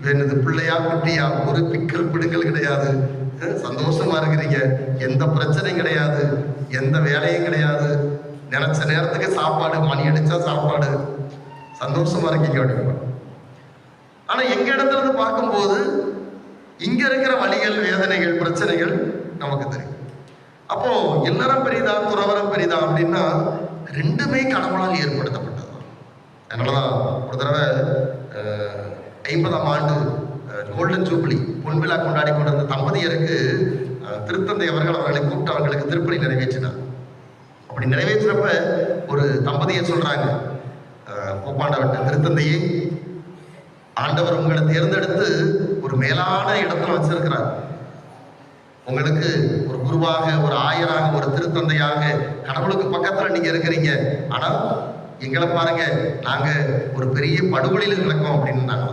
என்னது பிள்ளையா குட்டியா ஒரு பிக்கல் பிடுங்கல் கிடையாது, சந்தோஷமா இருக்கிறீங்க, எந்த பிரச்சனையும் கிடையாது, எந்த வேலையும் கிடையாது, நினைச்ச நேரத்துக்கு சாப்பாடு, மணி அடிச்சா சாப்பாடு, சந்தோஷமா இருக்கீங்க அப்படின்னா. ஆனா எங்க இடத்துல இருந்து பார்க்கும்போது இங்க இருக்கிற வலிகள், வேதனைகள், பிரச்சனைகள் நமக்கு தெரியும். அப்போ இல்லறம் பெரிதா துறவரம் பெரிதா அப்படின்னா ரெண்டுமே கடவுளால் ஏற்படுத்தப்பட்டது. அதனாலதான் ஒரு தடவை 50ஆம் ஆண்டு கோல்டன் ஜூப்ளி பொன்விழா கொண்டாடி கொண்டிருந்த தம்பதியருக்கு திருத்தந்தை அவர்களை கூப்பிட்டு அவர்களுக்கு திருப்பலி நிறைவேற்றினார். அப்படி நிறைவேற்றப்ப ஒரு தம்பதியை சொல்றாங்க, போப்பாண்டவர்கிட்ட, திருத்தந்தையே, ஆண்டவர் உங்களை தேர்ந்தெடுத்து ஒரு மேலான இடத்துல வச்சிருக்கிறார். உங்களுக்கு ஒரு குருவாக, ஒரு ஆயராக, ஒரு திருத்தந்தையாக கடவுளுக்கு பக்கத்துல நீங்க இருக்கிறீங்க. ஆனா எங்களை பாருங்க, நாங்க ஒரு பெரிய படுகொலையில் கிடக்கோம் அப்படின்னு நாங்க